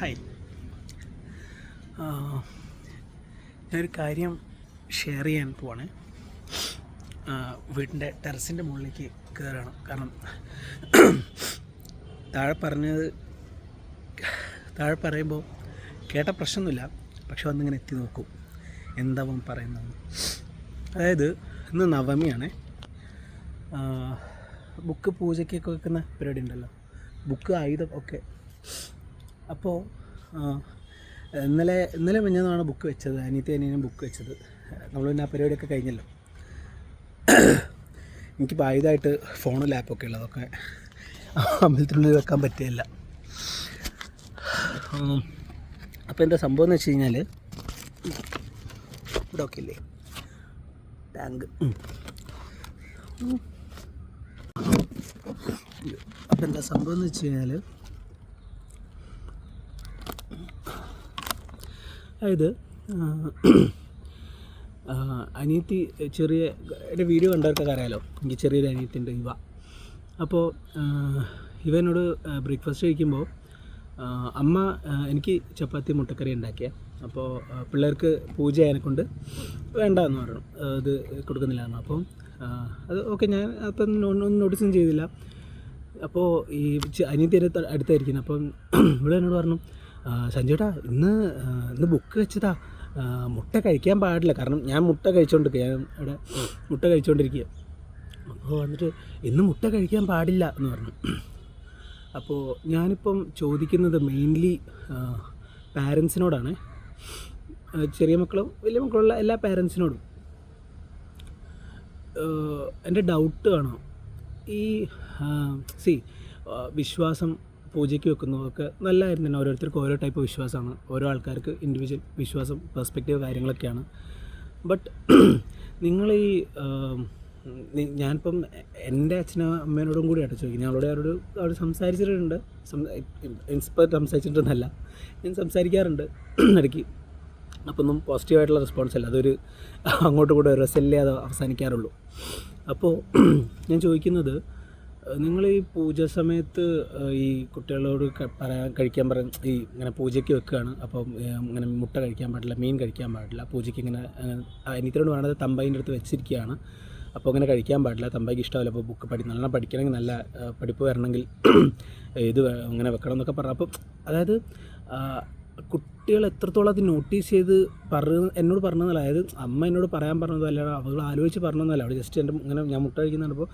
Hi. ഞാനൊരു കാര്യം share ചെയ്യാൻ പോവാണ്. വീടിൻ്റെ ടെറസിൻ്റെ മുകളിലേക്ക് കയറണം. കാരണം താഴെ പറയുമ്പോൾ കേട്ട പ്രശ്നമൊന്നുമില്ല, പക്ഷെ വന്നിങ്ങനെ എത്തി നോക്കും എന്താവും പറയുന്നത്. അതായത് ഇന്ന് നവമിയാണ്. ബുക്ക് പൂജയ്ക്കൊക്കെ വെക്കുന്ന പരിപാടി ഉണ്ടല്ലോ, ബുക്ക് ആയുധം ഒക്കെ. അപ്പോൾ ഇന്നലെ മിഞ്ഞാന്നാണ് ബുക്ക് വെച്ചത്. അനിയനും ബുക്ക് വെച്ചത്. നമ്മൾ പിന്നെ ആ പരിപാടിയൊക്കെ കഴിഞ്ഞല്ലോ. എനിക്കിപ്പോൾ ആയുധമായിട്ട് ഫോണും ലാപ്പൊക്കെ ഉള്ളതൊക്കെ അമ്പലത്തിനുള്ളിൽ വെക്കാൻ പറ്റില്ല. അപ്പോൾ എന്താ സംഭവം എന്ന് വെച്ച് കഴിഞ്ഞാൽ, ഇവിടെ ഒക്കെ ഇല്ലേ ടാങ്ക്. അപ്പോൾ എന്താ സംഭവം എന്ന് വെച്ച് കഴിഞ്ഞാൽ, അതായത് അനിയത്തി എൻ്റെ വീഡിയോ കണ്ടവർക്കൊക്കെ അറിയാലോ, എനിക്ക് ചെറിയൊരു അനിയത്തിൻ്റെ ഇവ. അപ്പോൾ ഇവനോട് ബ്രേക്ക്ഫാസ്റ്റ് കഴിക്കുമ്പോൾ അമ്മ എനിക്ക് ചപ്പാത്തി മുട്ടക്കറി ഉണ്ടാക്കിയ. അപ്പോൾ പിള്ളേർക്ക് പൂജ ആയതിനെക്കൊണ്ട് വേണ്ടെന്ന് പറഞ്ഞു, ഇത് കൊടുക്കുന്നില്ലായിരുന്നു. അപ്പം അത് ഓക്കെ, ഞാൻ അപ്പം ഒന്നും നോട്ടീസൊന്നും ചെയ്തില്ല. അപ്പോൾ ഈ അനിയത്തി അടുത്തായിരിക്കുന്നു. അപ്പം ഇവിടെ എന്നോട് പറഞ്ഞു, സഞ്ജുട്ടാ ഇന്ന് ബുക്ക് വെച്ചതാ, മുട്ട കഴിക്കാൻ പാടില്ല. കാരണം ഞാൻ മുട്ട കഴിച്ചുകൊണ്ടിരിക്കുക, ഞാൻ ഇവിടെ മുട്ട കഴിച്ചുകൊണ്ടിരിക്കുക. അപ്പോൾ വന്നിട്ട് ഇന്ന് മുട്ട കഴിക്കാൻ പാടില്ല എന്ന് പറഞ്ഞു. അപ്പോൾ ഞാനിപ്പം ചോദിക്കുന്നത് മെയിൻലി പാരൻസിനോടാണ്, ചെറിയ മക്കളും വലിയ മക്കളുള്ള എല്ലാ പാരൻസിനോടും. എൻ്റെ ഡൗട്ട് ആണ്, ഈ വിശ്വാസം പൂജയ്ക്ക് വെക്കുന്നതൊക്കെ നല്ലതായിരുന്നു തന്നെ. ഓരോരുത്തർക്കും ഓരോ ടൈപ്പ് വിശ്വാസമാണ്, ഓരോ ആൾക്കാർക്ക് ഇൻഡിവിജ്വൽ വിശ്വാസം, പെർസ്പെക്റ്റീവ് കാര്യങ്ങളൊക്കെയാണ്. ബട്ട് നിങ്ങൾ ഞാനിപ്പം എൻ്റെ അച്ഛനും അമ്മേനോടും കൂടിയായിട്ട് ചോദിക്കുന്നത്. അവരോട് സംസാരിച്ചിട്ടുണ്ട്, സംസാരിച്ചിട്ടുണ്ടെന്നല്ല, ഞാൻ സംസാരിക്കാറുണ്ട് ഇടയ്ക്ക്. അപ്പോൾ ഒന്നും പോസിറ്റീവായിട്ടുള്ള റെസ്പോൺസ് അല്ല, അതൊരു അങ്ങോട്ടും കൂടെ റെസല്ലേ അത് അവസാനിക്കാറുള്ളൂ. അപ്പോൾ ഞാൻ ചോദിക്കുന്നത്, നിങ്ങൾ ഈ പൂജ സമയത്ത് ഈ കുട്ടികളോട് കഴിക്കാൻ ഈ ഇങ്ങനെ പൂജയ്ക്ക് വെക്കുകയാണ്, അപ്പം ഇങ്ങനെ മുട്ട കഴിക്കാൻ പാടില്ല, മീൻ കഴിക്കാൻ പാടില്ല, പൂജയ്ക്ക് ഇങ്ങനെ അനിയത്തിനോട് വേണ്ടത് തമ്പായിൻ്റെ അടുത്ത് വെച്ചിരിക്കുകയാണ്, അപ്പോൾ അങ്ങനെ കഴിക്കാൻ പാടില്ല, തമ്പായിക്ക് ഇഷ്ടമല്ല, അപ്പോൾ ബുക്ക് നല്ലോണം പഠിക്കണമെങ്കിൽ, നല്ല പഠിപ്പ് വരണമെങ്കിൽ ഇത് അങ്ങനെ വെക്കണം എന്നൊക്കെ പറഞ്ഞു. അപ്പം അതായത് കുട്ടികൾ എത്രത്തോളം അത് നോട്ടീസ് ചെയ്ത് എന്നോട് പറഞ്ഞതല്ല, അതായത് അമ്മ എന്നോട് പറയാൻ പറഞ്ഞതല്ല, അവൾ ആലോചിച്ച് പറഞ്ഞതല്ല. അവിടെ ജസ്റ്റ് എൻ്റെ ഇങ്ങനെ ഞാൻ മുട്ട കഴിക്കുന്നുണ്ടപ്പോൾ,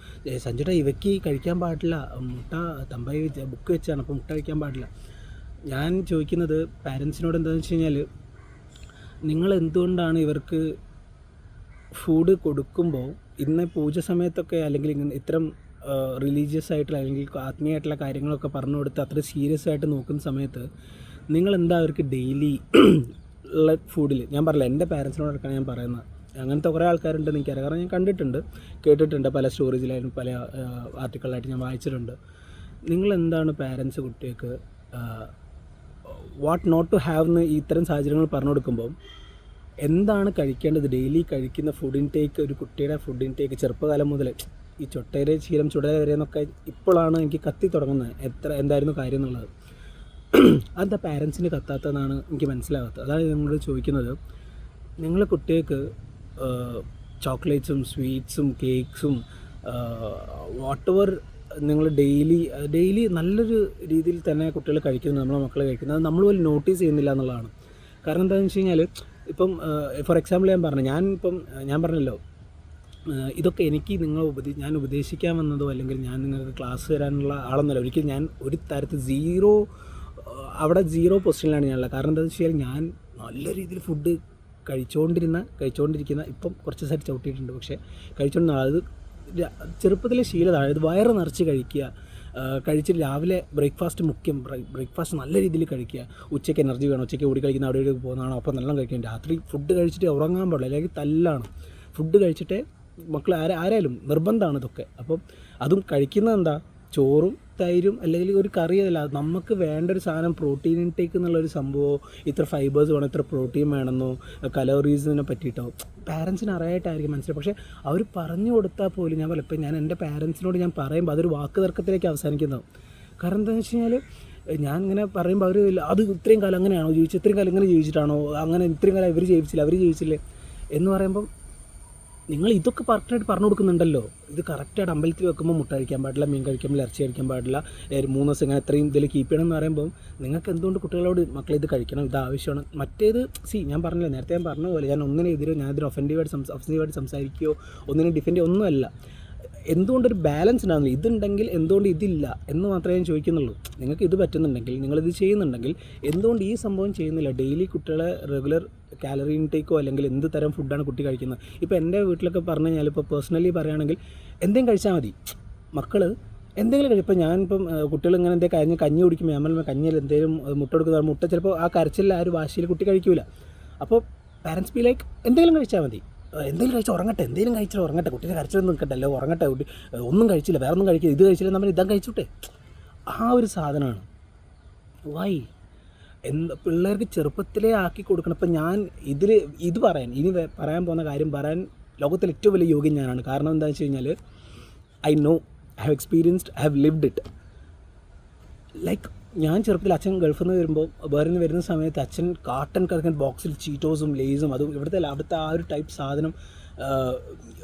സഞ്ജുട്ടാ ഇവയ്ക്ക് കഴിക്കാൻ പാടില്ല, മുട്ട തമ്പായി ബുക്ക് വെച്ചാണ്, അപ്പോൾ മുട്ട കഴിക്കാൻ പാടില്ല. ഞാൻ ചോദിക്കുന്നത് പാരൻസിനോട് എന്താണെന്ന് വെച്ച് കഴിഞ്ഞാൽ, നിങ്ങൾ എന്തുകൊണ്ടാണ് ഇവർക്ക് ഫുഡ് കൊടുക്കുമ്പോൾ ഇന്ന് പൂജ സമയത്തൊക്കെ അല്ലെങ്കിൽ ഇങ്ങനെ ഇത്തരം റിലീജിയസ് ആയിട്ടുള്ള അല്ലെങ്കിൽ ആത്മീയമായിട്ടുള്ള കാര്യങ്ങളൊക്കെ പറഞ്ഞു കൊടുത്ത് അത്ര സീരിയസ് ആയിട്ട് നോക്കുന്ന സമയത്ത് നിങ്ങളെന്താ അവർക്ക് ഡെയിലി ഉള്ള ഫുഡിൽ, ഞാൻ പറഞ്ഞില്ല എൻ്റെ പാരൻസിനോടൊക്കെയാണ് ഞാൻ പറയുന്നത്, അങ്ങനത്തെ കുറേ ആൾക്കാരുണ്ടെന്ന് എനിക്കറിയാം. കാരണം ഞാൻ കണ്ടിട്ടുണ്ട്, കേട്ടിട്ടുണ്ട്, പല സ്റ്റോറീസിലായാലും പല ആർട്ടിക്കിളായിട്ട് ഞാൻ വായിച്ചിട്ടുണ്ട്. നിങ്ങളെന്താണ് പാരൻസ് കുട്ടികൾക്ക് വാട്ട് നോട്ട് ടു ഹാവ് എന്ന് ഇത്തരം സാഹചര്യങ്ങൾ പറഞ്ഞു കൊടുക്കുമ്പോൾ എന്താണ് കഴിക്കേണ്ടത്, ഡെയിലി കഴിക്കുന്ന ഫുഡ് ഇൻടേക്ക്, ഒരു കുട്ടിയുടെ ഫുഡ് ഇൻടേക്ക് ചെറുപ്പകാലം മുതൽ ഈ ചൊട്ടേരെ ശീലം ചുടര വരെ എന്നൊക്കെ ഇപ്പോഴാണ് എനിക്ക് കത്തി തുടങ്ങുന്നത്, എന്തായിരുന്നു കാര്യം എന്നുള്ളത്. അതെന്താ പാരൻസിന് കത്താത്തതെന്നാണ് എനിക്ക് മനസ്സിലാകാത്തത്. അതാണ് നിങ്ങളോട് ചോദിക്കുന്നത്. നിങ്ങൾ കുട്ടികൾക്ക് ചോക്ലേറ്റ്സും സ്വീറ്റ്സും കേക്ക്സും വാട്ട് എവർ നിങ്ങൾ ഡെയിലി നല്ലൊരു രീതിയിൽ തന്നെ കുട്ടികൾ കഴിക്കുന്നത്, നമ്മളെ മക്കൾ കഴിക്കുന്നത്, അത് നമ്മൾ പോലും നോട്ടീസ് ചെയ്യുന്നില്ല എന്നുള്ളതാണ്. കാരണം എന്താണെന്ന് വെച്ച് കഴിഞ്ഞാൽ, ഇപ്പം ഫോർ എക്സാമ്പിൾ ഞാൻ പറഞ്ഞല്ലോ, ഇതൊക്കെ എനിക്ക് ഞാൻ ഉപദേശിക്കാൻ വന്നതോ അല്ലെങ്കിൽ ഞാൻ നിങ്ങൾക്ക് ക്ലാസ് തരാനുള്ള ആളൊന്നുമല്ല. ഒരിക്കലും ഞാൻ ഒരു തരത്തിൽ അവിടെ സീറോ പൊസിഷനിലാണ് ഞാനുള്ളത്. കാരണം എന്താണെന്ന് വെച്ച് കഴിഞ്ഞാൽ, ഞാൻ നല്ല രീതിയിൽ ഫുഡ് കഴിച്ചുകൊണ്ടിരിക്കുന്ന ഇപ്പം കുറച്ച് സൈഡ് ചവിട്ടിയിട്ടുണ്ട്, പക്ഷേ അത് ചെറുപ്പത്തിലെ ശീലതാണ്. അതായത് വയറ് നിറച്ച് കഴിക്കുക, കഴിച്ചിട്ട് രാവിലെ ബ്രേക്ക്ഫാസ്റ്റ് മുഖ്യം, ബ്രേക്ക്ഫാസ്റ്റ് നല്ല രീതിയിൽ കഴിക്കുക. ഉച്ചയ്ക്ക് എനർജി വേണം, ഉച്ചയ്ക്ക് ഓടി കളിക്കുന്ന അവിടെ പോകുന്നതാണോ, അപ്പോൾ നല്ല കഴിക്കും. രാത്രി ഫുഡ് കഴിച്ചിട്ട് ഉറങ്ങാൻ പാടില്ല, അല്ലെങ്കിൽ തല്ലാണ്. ഫുഡ് കഴിച്ചിട്ടേ മക്കൾ ആരായാലും നിർബന്ധമാണ് ഇതൊക്കെ. അപ്പം അതും കഴിക്കുന്നത് എന്താ, ചോറും തൈരും അല്ലെങ്കിൽ ഒരു കറിയല്ല, നമുക്ക് വേണ്ട ഒരു സാധനം, പ്രോട്ടീൻ ഇൻടേക്ക് എന്നുള്ളൊരു സംഭവം, ഇത്ര ഫൈബേഴ്സ് വേണം, ഇത്ര പ്രോട്ടീൻ വേണമെന്നോ കലോറീസിനെ പറ്റിയിട്ടോ പാരൻസിന് അറിയായിട്ടായിരിക്കും മനസ്സിലായി. പക്ഷേ അവർ പറഞ്ഞു കൊടുത്താൽ പോലും, ഞാൻ എൻ്റെ പാരൻസിനോട് ഞാൻ പറയുമ്പോൾ അതൊരു വാക്ക് തർക്കത്തിലേക്ക് അവസാനിക്കുന്നതാവും. കാരണം എന്താണെന്ന് വെച്ച് കഴിഞ്ഞാൽ, ഞാൻ ഇങ്ങനെ പറയുമ്പോൾ അവർ അത് ഇത്രയും കാലം അങ്ങനെയാണോ ജീവിച്ചത്, ഇത്രയും കാലം ഇങ്ങനെ ജീവിച്ചിട്ടാണോ, അങ്ങനെ ഇത്രയും കാലം ഇവർ ജീവിച്ചില്ല അവർ ജീവിച്ചില്ലേ എന്ന് പറയുമ്പം നിങ്ങൾ ഇതൊക്കെ കറക്റ്റായിട്ട് പറഞ്ഞു കൊടുക്കുന്നുണ്ടല്ലോ. ഇത് കറക്റ്റായിട്ട് അമ്പലത്തിൽ വെക്കുമ്പോൾ മുട്ട കഴിക്കാൻ പാടില്ല, മീൻ കഴിക്കാൻ പാടില്ല, ഇറച്ചി കഴിക്കാൻ പാടില്ല, 3 ദിവസം ഇങ്ങനെ ഇത്രയും ഇതിൽ കീപ്പ് ചെയ്യണം എന്ന് പറയുമ്പോൾ നിങ്ങൾക്ക് എന്തുകൊണ്ട് കുട്ടികളോട് മക്കളെ ഇത് കഴിക്കണം, ഇത് ആവശ്യമാണ്. മറ്റേത് ഞാൻ പറഞ്ഞില്ല, നേരത്തെ ഞാൻ പറഞ്ഞ പോലെ ഞാൻ ഒന്നിനെതിരെ ഞാനിതിന് ഒഫൻസീവായിട്ട് സംസാരിക്കുകയോ ഒന്നിനെ ഡിഫെൻഡ് ചെയ്യുകയോ ഒന്നുമല്ല. എന്തുകൊണ്ടൊരു ബാലൻസ് ഉണ്ടാകുന്നില്ല, ഇതുണ്ടെങ്കിൽ എന്തുകൊണ്ട് ഇതില്ല എന്ന് മാത്രമേ ഞാൻ ചോദിക്കുന്നുള്ളൂ. നിങ്ങൾക്ക് ഇത് പറ്റുന്നുണ്ടെങ്കിൽ, നിങ്ങളിത് ചെയ്യുന്നുണ്ടെങ്കിൽ എന്തുകൊണ്ട് ഈ സംഭവം ചെയ്യുന്നില്ല? ഡെയിലി കുട്ടികളെ റെഗുലർ കാലറി ഇൻടേക്കോ അല്ലെങ്കിൽ എന്ത് തരം ഫുഡാണ് കുട്ടി കഴിക്കുന്നത്. ഇപ്പോൾ എൻ്റെ വീട്ടിലൊക്കെ പറഞ്ഞു കഴിഞ്ഞാൽ, ഇപ്പോൾ പേഴ്സണലി പറയുകയാണെങ്കിൽ എന്തെങ്കിലും കഴിച്ചാൽ മതി, മക്കൾ എന്തെങ്കിലും കഴിയും. ഇപ്പോൾ ഞാനിപ്പം കുട്ടികൾ ഇങ്ങനെ എന്തെങ്കിലും കഞ്ഞി കുടിക്കുമ്പോൾ നമ്മൾ കഞ്ഞിയിൽ എന്തെങ്കിലും മുട്ട കൊടുക്കുന്ന മുട്ട ചിലപ്പോൾ ആ കരച്ചിൽ ആ ഒരു വാശിയിൽ കുട്ടി കഴിക്കില്ല. അപ്പോൾ പാരൻസ് ബി ലൈക്ക് എന്തെങ്കിലും കഴിച്ചാൽ മതി, എന്തെങ്കിലും കഴിച്ചാൽ ഉറങ്ങട്ടെ, എന്തെങ്കിലും കഴിച്ചാൽ ഉറങ്ങട്ടെ, കുട്ടീനെ കരച്ചിലൊന്നും നിൽക്കട്ടെ, അല്ലോ ഉറങ്ങട്ടെ, കുട്ടി ഒന്നും കഴിച്ചില്ല, വേറെ ഒന്നും കഴിക്കില്ല, ഇത് കഴിച്ചില്ല, നമ്മൾ ഇതാ കഴിച്ചോട്ടെ. ആ ഒരു സാധനമാണ് വൈ പിള്ളേർക്ക് ചെറുപ്പത്തിലേ ആക്കി കൊടുക്കണം. ഇപ്പം ഞാൻ ഇത് പറയാൻ പോകുന്ന കാര്യം പറയാൻ ലോകത്തിൽ ഏറ്റവും വലിയ യോഗ്യൻ ഞാനാണ്. കാരണം എന്താണെന്ന് വെച്ച് കഴിഞ്ഞാൽ I know, I have experienced, I have lived it. Like ഞാൻ ചെറുപ്പത്തിൽ അച്ഛൻ ഗൾഫിൽ നിന്ന് വരുന്ന സമയത്ത് അച്ഛൻ കാട്ടൻ കിടക്കുന്ന ബോക്സിൽ ചീറ്റോസും ലേസും അതും അവിടുത്തെ ആ ഒരു ടൈപ്പ് സാധനം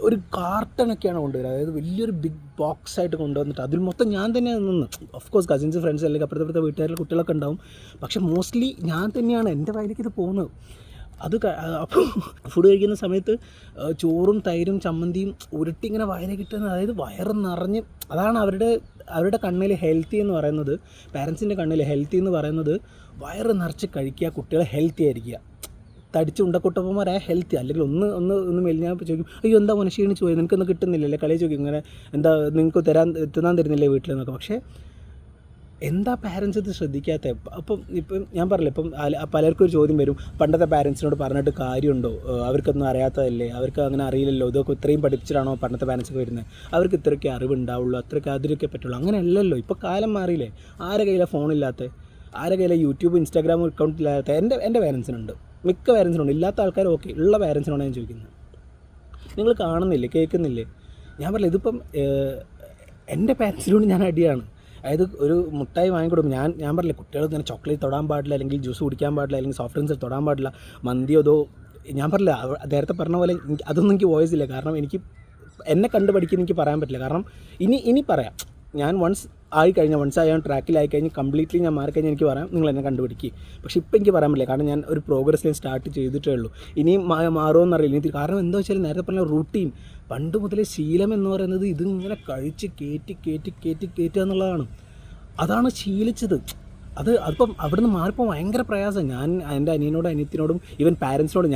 ഒരു കാർട്ടനൊക്കെയാണ് കൊണ്ടുവരിക. അതായത് വലിയൊരു ബിഗ് ബോക്സായിട്ട് കൊണ്ടുവന്നിട്ട് അതിൽ മൊത്തം ഞാൻ തന്നെ നിന്ന്, ഓഫ് കോഴ്സ് കസിൻസ് ഫ്രണ്ട്സ് അല്ലെങ്കിൽ അപ്പുറത്തെ വീട്ടുകാരിലെ കുട്ടികളൊക്കെ ഉണ്ടാവും, പക്ഷേ മോസ്റ്റ്ലി ഞാൻ തന്നെയാണ് എൻ്റെ വയലേക്ക് ഇത് പോകുന്നത്. അപ്പോൾ ഫുഡ് കഴിക്കുന്ന സമയത്ത് ചോറും തൈരും ചമ്മന്തിയും ഉരുട്ടി ഇങ്ങനെ വയറിൽ കിട്ടുന്നത്, അതായത് വയറ് നിറഞ്ഞ്, അതാണ് അവരുടെ കണ്ണിൽ ഹെൽത്തി എന്ന് പറയുന്നത്, പാരൻസിൻ്റെ കണ്ണിൽ ഹെൽത്തി എന്ന് പറയുന്നത് വയറ് നിറച്ച് കഴിക്കുക, കുട്ടികളെ ഹെൽത്തി ആയിരിക്കുക. തടിച്ച് ഉണ്ടക്കൊട്ടപ്പന്മാരായ ഹെൽത്തി, അല്ലെങ്കിൽ ഒന്ന് മെലിഞ്ഞാൽ ചോദിക്കും, അയ്യോ എന്താ മനുഷ്യന് ചോദിക്കും, നിനക്കൊന്നും കിട്ടുന്നില്ലല്ലേ, കളി ചോദിക്കും, ഇങ്ങനെ എന്താ നിങ്ങൾക്ക് തിന്നാൻ തരുന്നില്ലേ വീട്ടിൽ നിന്നൊക്കെ. പക്ഷേ എന്താ പാരൻസ് ഇത് ശ്രദ്ധിക്കാത്ത? ഇപ്പം ഞാൻ പറഞ്ഞില്ല, ഇപ്പം പലർക്കും ഒരു ചോദ്യം വരും, പണ്ടത്തെ പാരൻസിനോട് പറഞ്ഞിട്ട് കാര്യമുണ്ടോ, അവർക്കൊന്നും അറിയാത്തതല്ലേ, അവർക്ക് അങ്ങനെ അറിയില്ലല്ലോ, ഇതൊക്കെ ഇത്രയും പഠിപ്പിച്ചിട്ടാണോ പണ്ടത്തെ പാരൻസൊക്കെ വരുന്നത്, അവർക്ക് ഇത്രയൊക്കെ അറിവുണ്ടാവുള്ളൂ, അതിലൊക്കെ പറ്റുള്ളൂ. അങ്ങനെ അല്ലല്ലോ, ഇപ്പോൾ കാലം മാറിയില്ലേ. ആരെ കയ്യിലെ ഫോണില്ലാത്ത, ആരെ കയ്യിലെ യൂട്യൂബ് ഇൻസ്റ്റാഗ്രാം അക്കൗണ്ട് ഇല്ലാത്ത എൻ്റെ പാരൻസിനുണ്ട്, മിക്ക പാരൻസിനുണ്ട്. ഇല്ലാത്ത ആൾക്കാർ ഓക്കെ, ഉള്ള പാരൻസിനോട് ഞാൻ ചോദിക്കുന്നത്. നിങ്ങൾ കാണുന്നില്ലേ, കേൾക്കുന്നില്ലേ? ഞാൻ പറഞ്ഞില്ല, ഇതിപ്പം എൻ്റെ പാരൻസിനോട് ഞാൻ അടിയാണ്. അതായത് ഒരു മുട്ടായി വാങ്ങിക്കൊടുക്കും, ഞാൻ പറഞ്ഞില്ല, കുട്ടികൾ ഇങ്ങനെ ചോക്ലേറ്റ് തൊടാൻ പാടില്ല, അല്ലെങ്കിൽ ജ്യൂസ് കുടിക്കാൻ പാടില്ല, അല്ലെങ്കിൽ സോഫ്റ്റ് ഡ്രിങ്ക്സ് തൊടാൻ പാടില്ല, മന്തിയോ ഞാൻ പറഞ്ഞില്ല, നേരത്തെ പറഞ്ഞ പോലെ അതൊന്നും എനിക്ക് വോയിസ് ഇല്ല. കാരണം എന്നെ കണ്ടു പഠിക്കുന്ന എനിക്ക് പറയാൻ പറ്റില്ല. കാരണം ഇനി പറയാം, ഞാൻ വൺസ് ഞാൻ ട്രാക്കിലായി കഴിഞ്ഞ് കംപ്ലീറ്റ്ലി ഞാൻ മാറിക്കഴിഞ്ഞാൽ എനിക്ക് പറയാം, നിങ്ങൾ എന്നെ കണ്ടുപിടിക്കുക. പക്ഷേ ഇപ്പോൾ എനിക്ക് പറയാൻ പറ്റില്ല, കാരണം ഞാൻ ഒരു പ്രോഗ്രസ് ഞാൻ സ്റ്റാർട്ട് ചെയ്തിട്ടേ ഉള്ളൂ. ഇനിയും മാറുമെന്നറിയില്ല. കാരണം എന്താ വെച്ചാൽ നേരത്തെ പറഞ്ഞ റൂട്ടീൻ, പണ്ട് മുതലേ ശീലം എന്ന് പറയുന്നത് ഇതിങ്ങനെ കഴിച്ച് കയറ്റുക എന്നുള്ളതാണ്. അതാണ് ശീലിച്ചത്. അതിപ്പം അവിടെ നിന്ന് മാറിപ്പോൾ ഭയങ്കര പ്രയാസം. ഞാൻ എൻ്റെ അനിയനോടും അനിയത്തിനോടും ഈവൻ പാരൻസിനോട്,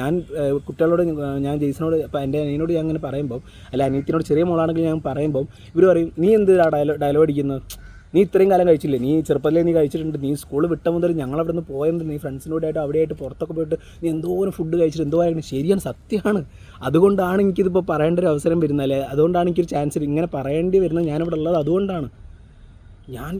കുട്ടികളോട്, ഞാൻ ജെയ്സിനോട്, ഇപ്പോൾ എൻ്റെ അനിയനോട് ഞാൻ അങ്ങനെ പറയുമ്പോൾ, അല്ല അനിയത്തിനോട് ചെറിയ മോളാണെങ്കിൽ ഞാൻ പറയുമ്പോൾ ഇവർ പറയും, നീ എന്ത് ഡയലോഗ് അടിക്കുന്നത്, നീ ഇത്രയും കാലം കഴിച്ചില്ലേ, നീ ചെറുപ്പത്തിലേ നീ കഴിച്ചിട്ടുണ്ട്, നീ സ്കൂൾ വിട്ട മുതൽ ഞങ്ങളവിടെ നിന്ന് പോയത്, നീ ഫ്രണ്ട്സിനോടായിട്ട് അവിടെയായിട്ട് പുറത്തൊക്കെ പോയിട്ട് നീ എന്തോരം ഫുഡ് കഴിച്ചിട്ട് എന്തോരം. ശരിയാണ്, സത്യമാണ്. അതുകൊണ്ടാണ് എനിക്കിതിപ്പോൾ പറയേണ്ട ഒരു അവസരം വരുന്നത്, അല്ലേ, അതുകൊണ്ടാണ് എനിക്കൊരു ചാൻസ് ഇങ്ങനെ പറയേണ്ടി വരുന്നത്, ഞാനിവിടെ ഉള്ളത് അതുകൊണ്ടാണ്. ഞാൻ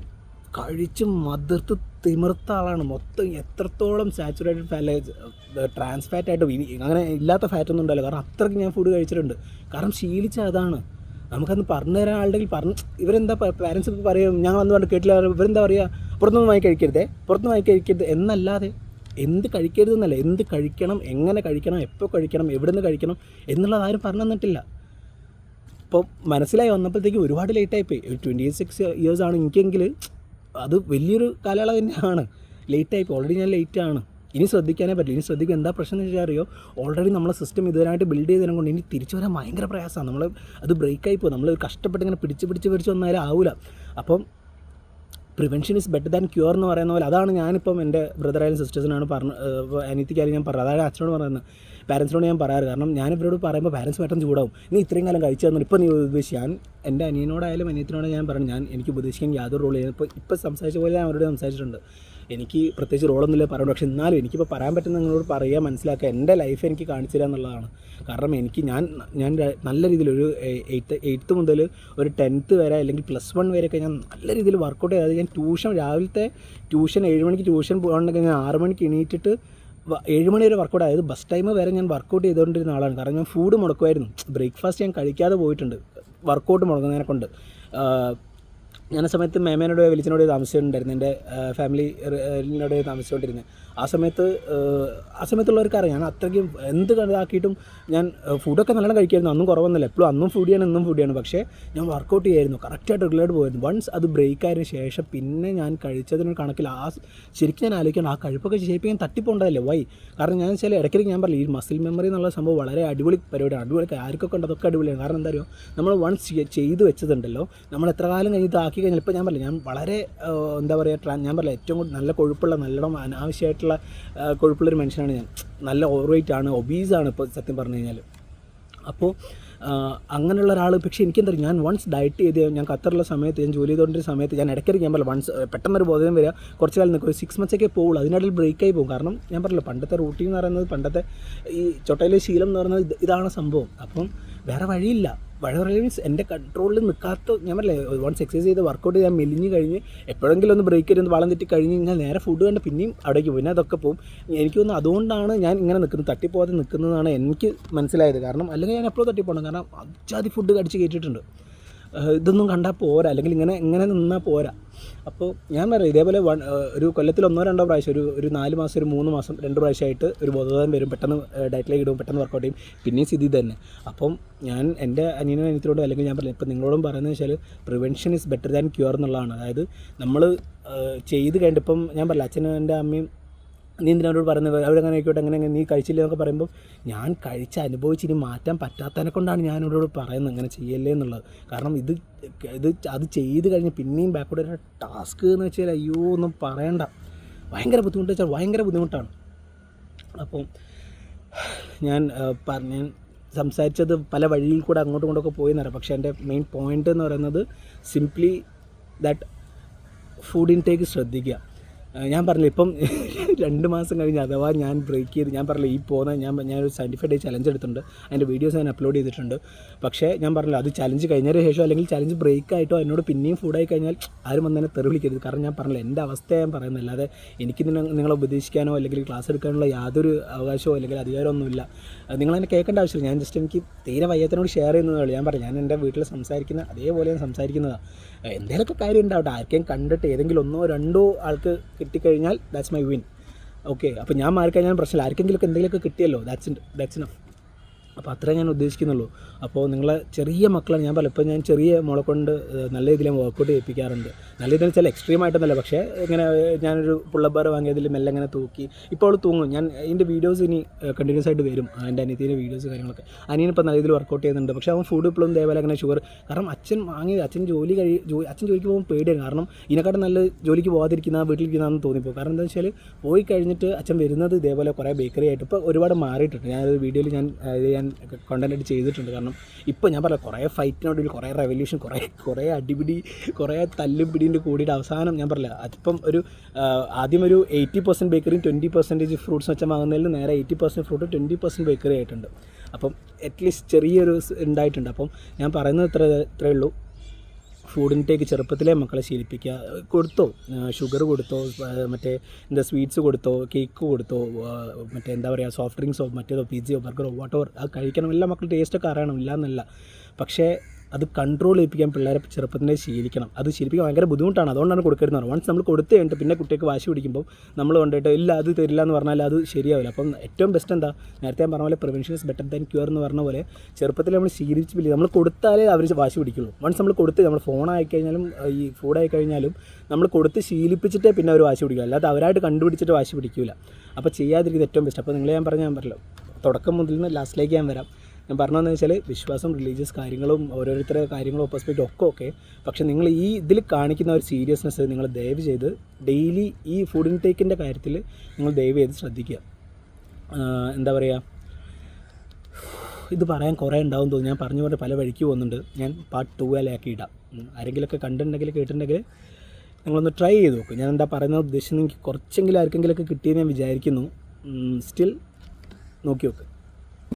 കഴിച്ച് മതിർത്ത് തിമിർത്ത ആളാണ്. മൊത്തം എത്രത്തോളം സാച്ചുറേറ്റഡ് ട്രാൻസ് ഫാറ്റായിട്ട് അങ്ങനെ ഇല്ലാത്ത ഫാറ്റൊന്നും ഉണ്ടല്ലോ. കാരണം അത്രയ്ക്ക് ഞാൻ ഫുഡ് കഴിച്ചിട്ടുണ്ട്. കാരണം ശീലിച്ച അതാണ്. നമുക്കന്ന് പറഞ്ഞു തരാൻ ആളുടെ ഇവരെന്താ പാരൻസ് ഇപ്പോൾ പറയും, ഞാൻ വന്ന് കൊണ്ട് കേട്ടില്ല, ഇവരെന്താ പറയുക, പുറത്തുനിന്ന് വാങ്ങി കഴിക്കരുത് എന്നല്ലാതെ എന്ത് കഴിക്കരുതെന്നല്ല, എന്ത് കഴിക്കണം, എങ്ങനെ കഴിക്കണം, എപ്പോൾ കഴിക്കണം, എവിടെ നിന്ന് കഴിക്കണം എന്നുള്ളത് ആരും പറഞ്ഞു തന്നിട്ടില്ല. ഇപ്പോൾ മനസ്സിലായി വന്നപ്പോഴത്തേക്ക് ഒരുപാട് ലേറ്റായിപ്പോയി. 26 ഇയേഴ്സ് ആണ് എനിക്കെങ്കിൽ അത് വലിയൊരു കാലയളവ് തന്നെയാണ്. ലേറ്റായിപ്പോൾ, ഓൾറെഡി ഞാൻ ലേറ്റാണ്. ഇനി ശ്രദ്ധിക്കാനേ പറ്റില്ല. ഇനി ശ്രദ്ധിക്കുക. എന്താ പ്രശ്നം എന്ന് വെച്ചാൽ അറിയോ, ഓൾറെഡി നമ്മളെ സിസ്റ്റം ഇതുവരായിട്ട് ബിൽഡ് ചെയ്തതിനെ കൊണ്ട് ഇനി തിരിച്ചു വരാൻ ഭയങ്കര പ്രയാസമാണ്. അത് ബ്രേക്കായി പോകും. നമ്മൾ കഷ്ടപ്പെട്ട് ഇങ്ങനെ പിടിച്ച് വന്നാലും ആവില്ല. അപ്പം prevention is better than cure എന്ന് പറയുന്ന പോലെ, അതാണ് ഞാനിപ്പം എൻ്റെ ബ്രദറായാലും സിസ്റ്റേഴ്സിനാണ് അനിയത്തിക്കായാലും ഞാൻ പറഞ്ഞത്, അതാണ് അച്ഛനോട് പറയുന്നത്, പാരൻസിനോട് ഞാൻ പറയാറ്. കാരണം ഞാൻ ഇവരോട് പറയുമ്പോൾ പാരൻസ് പെട്ടെന്ന് ചൂടാവും, നീ ഇത്രയും കാലം കഴിച്ചു തന്നു, ഇപ്പോൾ നീ ഉപദേശിച്ച്. എൻ്റെ അനിയനോടായാലും അനിയത്തിനോട് ഞാൻ പറഞ്ഞു, എനിക്ക് ഉപദേശിക്കാൻ യാതൊരു റോൾ ചെയ്യുന്നു. ഇപ്പോൾ സംസാരിച്ച പോലെ ഞാൻ അവരോട് സംസാരിച്ചിട്ടുണ്ട്. എനിക്ക് പ്രത്യേകിച്ച് റോളൊന്നുമില്ല പറയുന്നത്. പക്ഷേ എന്നാലും എനിക്കിപ്പോൾ പറയാൻ പറ്റുന്ന നിങ്ങളോട് പറയുക, മനസ്സിലാക്കുക, എൻ്റെ ലൈഫ് എനിക്ക് കാണിച്ചു തരിക എന്നുള്ളതാണ്. കാരണം ഞാൻ നല്ല രീതിയിൽ ഒരു 8th മുതൽ ഒരു 10th വരെ, അല്ലെങ്കിൽ +1 വരെയൊക്കെ ഞാൻ നല്ല രീതിയിൽ വർക്കൗട്ട് ചെയ്തത്. ഞാൻ രാവിലത്തെ ട്യൂഷൻ 7 മണിക്ക് ട്യൂഷൻ പോകണമെങ്കിൽ ഞാൻ 6 മണിക്ക് എണീറ്റിട്ട് 7 മണി വരെ വർക്കൗട്ട്. അതായത് ബസ് ടൈം വരെ ഞാൻ വർക്കൗട്ട് ചെയ്തുകൊണ്ടിരുന്ന ആളാണ്. കാരണം ഞാൻ ഫുഡ് മുടക്കുമായിരുന്നു. ബ്രേക്ക്ഫാസ്റ്റ് ഞാൻ കഴിക്കാതെ പോയിട്ടുണ്ട് വർക്കൗട്ട് മുടക്കുന്നതിനെ കൊണ്ട്. ഞാൻ ആ സമയത്ത് മേമേനോട് വിളിച്ചതിനോട് താമസിച്ചിട്ടുണ്ടായിരുന്നു, എൻ്റെ ഫാമിലിനോട് താമസിച്ചുകൊണ്ടിരുന്നത്. ആ സമയത്തുള്ളവർക്ക് അറിയാം ഞാൻ അത്രയ്ക്കും എന്ത് ഇതാക്കിയിട്ടും ഞാൻ ഫുഡൊക്കെ നല്ലോണം കഴിക്കുമായിരുന്നു. അന്നും കുറവൊന്നുമില്ല, എപ്പോഴും അന്നും ഫുഡിയാണ് ഇന്നും ഫുഡിയാണ്. പക്ഷേ ഞാൻ വർക്കൗട്ട് ചെയ്യായിരുന്നു, കറക്റ്റായിട്ട് റെഗുലറായിട്ട് പോയിരുന്നു. വൺസ് അത് ബ്രേക്ക് ആയതിനു ശേഷം പിന്നെ ഞാൻ കഴിച്ചതിനൊരു കണക്കിൽ ശരിക്കും ഞാൻ ആലോചിക്കണം, ആ കഴിപ്പൊക്കെ ഷേപ്പ് തട്ടിപ്പോണ്ടതല്ലേ വൈ. കാരണം ഞാൻ വെച്ചാൽ ഇടയ്ക്കിടയ്ക്ക് ഞാൻ പറയില്ല, ഈ മസിൽ മെമ്മറി എന്നുള്ള സംഭവം വളരെ അടിപൊളി പരിപാടിയാണ്. അടിപൊളി ആർക്കൊക്കെ ഉണ്ട് അതൊക്കെ അടിപൊളിയാണ്. കാരണം എന്താ പറയുക, നമ്മൾ വൺസ് ചെയ്ത് വെച്ചതുണ്ടല്ലോ, നമ്മൾ എത്ര കാലം കഴിഞ്ഞിട്ട് ആക്കി കഴിഞ്ഞാൽ, ഇപ്പോൾ ഞാൻ പറയില്ല, ഞാൻ വളരെ എന്താ പറയുക, ഞാൻ പറയില്ല ഏറ്റവും കൂടുതൽ നല്ല കൊഴുപ്പുള്ള നല്ലോണം അനാവശ്യമായിട്ടുള്ള കൊഴുപ്പുള്ളൊരു മനുഷ്യനാണ് ഞാൻ. നല്ല ഓവർ വെയിറ്റ് ആണ്, ഒബീസാണ് ഇപ്പോൾ സത്യം പറഞ്ഞു കഴിഞ്ഞാൽ. അപ്പോൾ അങ്ങനെയുള്ള ഒരാൾ. പക്ഷേ എനിക്കെന്താ പറയുക, ഞാൻ വൺസ് ഡയറ്റ് ചെയ്ത് ഞാൻ ഖത്തറിലുള്ള സമയത്ത് ഞാൻ ജോലി ചെയ്തുകൊണ്ടിരുന്ന സമയത്ത് ഞാൻ ഇടയ്ക്കിടയ്ക്ക് ഞാൻ പറയില്ല, വൺസ് പെട്ടെന്നൊരു ബോധം വരിക, കുറച്ച് കാലം നിൽക്കും, 6 months പോകുള്ളൂ, അതിനിടയിൽ ബ്രേക്കായി പോകും. കാരണം ഞാൻ പറഞ്ഞില്ല, പണ്ടത്തെ റൂട്ടീൻ എന്ന് പറയുന്നത്, പണ്ടത്തെ ഈ ചൊട്ടയിലെ ശീലം എന്ന് പറയുന്നത് ഇതാണ് സംഭവം. അപ്പം വേറെ വഴിയില്ല. മീൻസ് എൻ്റെ കൺട്രോളിൽ നിൽക്കാത്ത, ഞാൻ പറയില്ലേ, വൺസ് എക്സസൈസ് ചെയ്ത് വർക്കൗട്ട് ചെയ്യാൻ മെലിഞ്ഞ് കഴിഞ്ഞ് എപ്പോഴെങ്കിലും ഒന്ന് ബ്രേക്ക് ചെയ്ത് വളം തെറ്റി കഴിഞ്ഞ് കഴിഞ്ഞാൽ നേരെ ഫുഡ് കണ്ട് പിന്നെയും അവിടേക്ക് പോകും. പിന്നെ അതൊക്കെ പോകും. എനിക്ക് തോന്നുന്നു അതുകൊണ്ടാണ് ഞാൻ ഇങ്ങനെ നിൽക്കുന്നത്, തട്ടിപ്പോകാതെ നിൽക്കുന്നതാണ് എനിക്ക് മനസ്സിലായത്. കാരണം അല്ലെങ്കിൽ ഞാൻ എപ്പോഴും തട്ടിപ്പോകണം. കാരണം അജാതി ഫുഡ് കടിച്ച് കയറ്റിയിട്ടുണ്ട്. ഇതൊന്നും കണ്ടാൽ പോരാ, അല്ലെങ്കിൽ ഇങ്ങനെ നിന്നാൽ പോരാ. അപ്പോൾ ഞാൻ പറയാം, ഇതേപോലെ ഒരു കൊല്ലത്തിൽ 1-2 പ്രാവശ്യം, ഒരു 4 മാസം, ഒരു 3 മാസം 2 പ്രാവശ്യമായിട്ട് ഒരു ബോധോദയം വരും, പെട്ടെന്ന് ഡയറ്റിലേക്ക് ഇടും, പെട്ടെന്ന് വർക്കൗട്ട് ചെയ്യും, പിന്നെയും സ്ഥിതി തന്നെ. അപ്പം ഞാൻ എൻ്റെ അനിയനോട് അല്ലെങ്കിൽ ഞാൻ പറഞ്ഞു, ഇപ്പം നിങ്ങളോടും പറയുന്നത് വെച്ചാൽ prevention is better than cure എന്നുള്ളതാണ്. അതായത് നമ്മൾ ചെയ്ത് കഴിഞ്ഞിട്ട്, ഇപ്പം ഞാൻ പറഞ്ഞില്ല, അച്ഛനും എൻ്റെ അമ്മയും നീ എന്തിനോട് പറയുന്നത്, അവരങ്ങനെ ആയിക്കോട്ടെ, അങ്ങനെ നീ കഴിച്ചില്ല എന്നൊക്കെ പറയുമ്പോൾ ഞാൻ അനുഭവിച്ച് ഇനി മാറ്റാൻ പറ്റാത്തതിനെ കൊണ്ടാണ് ഞാൻ അവരോട് പറയുന്നത് അങ്ങനെ ചെയ്യല്ലേ എന്നുള്ളത്. കാരണം അത് ചെയ്ത് കഴിഞ്ഞ് പിന്നെയും ബാക്കോട്ട് ഒരു ടാസ്ക് എന്ന് വെച്ചാൽ അയ്യോ ഒന്നും പറയണ്ട, ഭയങ്കര ബുദ്ധിമുട്ട് വെച്ചാൽ ഭയങ്കര ബുദ്ധിമുട്ടാണ്. അപ്പം ഞാൻ സംസാരിച്ചത് പല വഴിയിൽ കൂടെ അങ്ങോട്ടും ഇങ്ങോട്ടൊക്കെ പോയി എന്നറിയാം. പക്ഷേ എൻ്റെ മെയിൻ പോയിൻ്റ് എന്ന് പറയുന്നത് സിംപ്ലി ദാറ്റ് ഫുഡ് ഇൻടേക്ക് ശ്രദ്ധിക്കുക. ഞാൻ പറഞ്ഞില്ല, ഇപ്പം 2 മാസം കഴിഞ്ഞ് അഥവാ ഞാൻ ബ്രേക്ക് ചെയ്ത്, ഞാൻ പറഞ്ഞില്ല, ഈ പോകുന്ന ഞാനൊരു 75 ഡേ ചലഞ്ച് എടുത്തിട്ടുണ്ട്, അതിൻ്റെ വീഡിയോസ് ഞാൻ അപ്ലോഡ് ചെയ്തിട്ടുണ്ട്. പക്ഷേ ഞാൻ പറഞ്ഞില്ല, അത് ചലഞ്ച് കഴിഞ്ഞതിന് ശേഷം അല്ലെങ്കിൽ ചലഞ്ച് ബ്രേക്ക് ആയിട്ടോ എന്നോട് പിന്നെയും ഫുഡായി കഴിഞ്ഞാൽ ആരും വന്നതിനെ തെറി വിളിക്കരുത്. കാരണം ഞാൻ പറഞ്ഞില്ല, എൻ്റെ അവസ്ഥ ഞാൻ പറയുന്നത്, അല്ലാതെ എനിക്ക് നിങ്ങളെ ഉപദേശിക്കാനോ അല്ലെങ്കിൽ ക്ലാസ് എടുക്കാനുള്ള യാതൊരു അവകാശമോ അല്ലെങ്കിൽ അധികാരമൊന്നുമില്ല. നിങ്ങളെന്നെ കേൾക്കേണ്ട ആവശ്യമില്ല. ഞാൻ ജസ്റ്റ് എനിക്ക് തീരെ വയ്യാത്തതിനോട് ഷെയർ ചെയ്യുന്നതേ. ഞാൻ പറഞ്ഞു, ഞാൻ എൻ്റെ വീട്ടിൽ സംസാരിക്കുന്ന അതേപോലെ ഞാൻ സംസാരിക്കുന്നതാണ്. എന്തെങ്കിലുമൊക്കെ കാര്യം ഉണ്ടാവട്ടെ, ആർക്കെയും കണ്ടിട്ട് ഏതെങ്കിലും 1-2 ആൾക്ക് കിട്ടിക്കഴിഞ്ഞാൽ ദാറ്റ്സ് മൈ വിൻ. ഓക്കെ, അപ്പോൾ ഞാൻ മാറിക്കഴിഞ്ഞാൽ പ്രശ്നമില്ല, ആർക്കെങ്കിലുമൊക്കെ എന്തെങ്കിലുമൊക്കെ കിട്ടിയല്ലോ, ദാറ്റ്സ് ഇനഫ്. അപ്പോൾ അത്രേ ഞാൻ ഉദ്ദേശിക്കുന്നുള്ളൂ. അപ്പോൾ നിങ്ങളെ ചെറിയ മക്കളാണ്, ഞാൻ പറയാം, ഇപ്പോൾ ഞാൻ ചെറിയ മോളെ കൊണ്ട് നല്ല രീതിയിൽ വർക്കൗട്ട് ചെയ്യിപ്പിക്കാറുണ്ട്. നല്ല രീതിയിൽ വെച്ചാൽ എക്സ്ട്രീം ആയിട്ടൊന്നുമല്ല, പക്ഷേ ഇങ്ങനെ ഞാനൊരു പുള്ളബാർ വാങ്ങിയതിൽ മെല്ലെ ഇങ്ങനെ തൂക്കി. ഇപ്പോൾ അവൾ തൂങ്ങും. ഞാൻ ഇതിൻ്റെ വീഡിയോസ് ഇനി കണ്ടിന്യൂസ് ആയിട്ട് വരും, എൻ്റെ അനിയത്തിൻ്റെ വീഡിയോസ് കാര്യങ്ങളൊക്കെ. അനിയനിപ്പോൾ നല്ല രീതിയിൽ വർക്കൗട്ട് ചെയ്യുന്നുണ്ട്. പക്ഷേ അവൻ ഫുഡ് ഇപ്പോഴും ഇതേപോലെ അങ്ങനെ ഷുഗർ, കാരണം അച്ഛൻ ജോലിക്ക് പോകുമ്പോൾ പേടിയാണ്. കാരണം ഇതിനെക്കാട്ടും നല്ല ജോലിക്ക് പോകാതിരിക്കുന്ന വീട്ടിലിരിക്കുന്നതെന്ന് തോന്നിപ്പോൾ. കാരണം എന്താ വെച്ചാൽ പോയി കഴിഞ്ഞിട്ട് അച്ഛൻ വരുന്നത് ഇതേപോലെ കുറേ ബേക്കറി ആയിട്ട് ഇപ്പോൾ ഒരുപാട് മാറിയിട്ടുണ്ട്. ഞാനൊരു വീഡിയോയിൽ ഞാൻ കണ്ടന്റ് ആയിട്ട് ചെയ്തിട്ടുണ്ട്. കാരണം ഇപ്പോൾ ഞാൻ പറയാം, കുറേ ഫൈറ്റിനോട് കുറേ റെവല്യൂഷൻ, കുറേ അടിപിടി, കുറേ തല്ലും പിടീൻ്റെ കൂടിയിട്ട് അവസാനം ഞാൻ പറയില്ല, അതിപ്പം ആദ്യം ഒരു 80% ബേക്കറിയും 20% ഫ്രൂട്ട്സ് വെച്ചാൽ വാങ്ങുന്നതിൽ നേരെ 80% ഫ്രൂട്ട് 20% ബേക്കറി ആയിട്ടുണ്ട്. അപ്പം അറ്റ്ലീസ്റ്റ് ചെറിയൊരു ഉണ്ടായിട്ടുണ്ട്. അപ്പം ഞാൻ പറയുന്നത് ഇത്രയേ ഉള്ളൂ. ഫുഡ് ഇൻടേക്ക് ചെറുപ്പത്തിലെ മക്കളെ ശീലിപ്പിക്കുക. കൊടുത്തോ, ഷുഗർ കൊടുത്തോ, മറ്റേ സ്വീറ്റ്സ് കൊടുത്തോ, കേക്ക് കൊടുത്തോ, മറ്റേ എന്താ പറയുക, സോഫ്റ്റ് ഡ്രിങ്ക്സോ മറ്റേതോ പിzzയോ ബർഗറോ വാട്ടവർ, അത് കഴിക്കണം. എല്ലാ മക്കളും ടേസ്റ്റൊക്കെ അറിയണം, ഇല്ല എന്നല്ല. പക്ഷേ അത് കൺട്രോൾ ചെയ്യിപ്പിക്കാൻ പിള്ളേരെ ചെറുപ്പത്തിനെ ശീലിക്കണം. അത് ശീലിപ്പിക്കാൻ ഭയങ്കര ബുദ്ധിമുട്ടാണ്, അതുകൊണ്ടാണ് കൊടുക്കരുതെന്ന് പറഞ്ഞത്. വൺസ് നമ്മൾ കൊടുത്തു കഴിഞ്ഞിട്ട് പിന്നെ കുട്ടിക്ക് വാശി പിടിക്കുമ്പോൾ നമ്മൾ കൊണ്ടിട്ട് ഇല്ല അത് തരില്ല എന്ന് പറഞ്ഞാൽ അത് ശരിയാവില്ല. അപ്പം ഏറ്റവും ബെസ്റ്റ് എന്താ, നേരത്തെ ഞാൻ പറഞ്ഞ പോലെ prevention is better than cure എന്ന് പറഞ്ഞ പോലെ ചെറുപ്പത്തിൽ നമ്മൾ ശീലിച്ചില്ല, നമ്മൾ കൊടുത്താലേ അവർ വാശി പിടിക്കുള്ളൂ. വൺസ് നമ്മൾ കൊടുത്ത്, നമ്മൾ ഫോൺ ആയിക്കഴിഞ്ഞാലും ഈ ഫുഡായി കഴിഞ്ഞാലും നമ്മൾ കൊടുത്ത് ശീലിപ്പിച്ചിട്ടേ പിന്നെ അവർ വാശി പിടിക്കുക, അല്ലാതെ അവരായിട്ട് കണ്ടുപിടിച്ചിട്ട് വാശി പിടിക്കില്ല. അപ്പോൾ ചെയ്യാതിരിക്കുന്നത് ഏറ്റവും ബെസ്റ്റ്. അപ്പോൾ നിങ്ങളെ ഞാൻ പറഞ്ഞല്ലോ, തുടക്കം മുതൽ നിന്ന് ലാസ്റ്റിലേക്ക് ഞാൻ വരാം. ഞാൻ പറഞ്ഞതെന്ന് വെച്ചാൽ വിശ്വാസം, റിലീജിയസ് കാര്യങ്ങളും ഓരോരുത്തരുടെ കാര്യങ്ങളും പെർസ്പെക്റ്റീവ് ഒക്കെ ഓക്കെ. പക്ഷേ നിങ്ങൾ ഈ ഇതിൽ കാണിക്കുന്ന ഒരു സീരിയസ്നെസ് നിങ്ങൾ ദയവ് ചെയ്ത് ഡെയിലി ഈ ഫുഡ് ഇൻടേക്കിൻ്റെ കാര്യത്തിൽ നിങ്ങൾ ദയവ് ചെയ്ത് ശ്രദ്ധിക്കുക. എന്താ പറയുക, ഇത് പറയാൻ കുറേ ഉണ്ടാവും തോന്നുന്നു. ഞാൻ പറഞ്ഞു പോലെ പല വഴിക്ക് പോകുന്നുണ്ട്. ഞാൻ പാർട്ട് 2 ആക്കിയിടാം. ആരെങ്കിലുമൊക്കെ കണ്ടിട്ടുണ്ടെങ്കിൽ കേട്ടിട്ടുണ്ടെങ്കിൽ നിങ്ങളൊന്ന് ട്രൈ ചെയ്ത് നോക്കും. ഞാൻ എന്താ പറയുന്നത് ഉദ്ദേശിച്ചത്, എനിക്ക് കുറച്ചെങ്കിലും ആർക്കെങ്കിലുമൊക്കെ കിട്ടിയെന്ന് ഞാൻ വിചാരിക്കുന്നു. സ്റ്റിൽ നോക്കി നോക്ക്.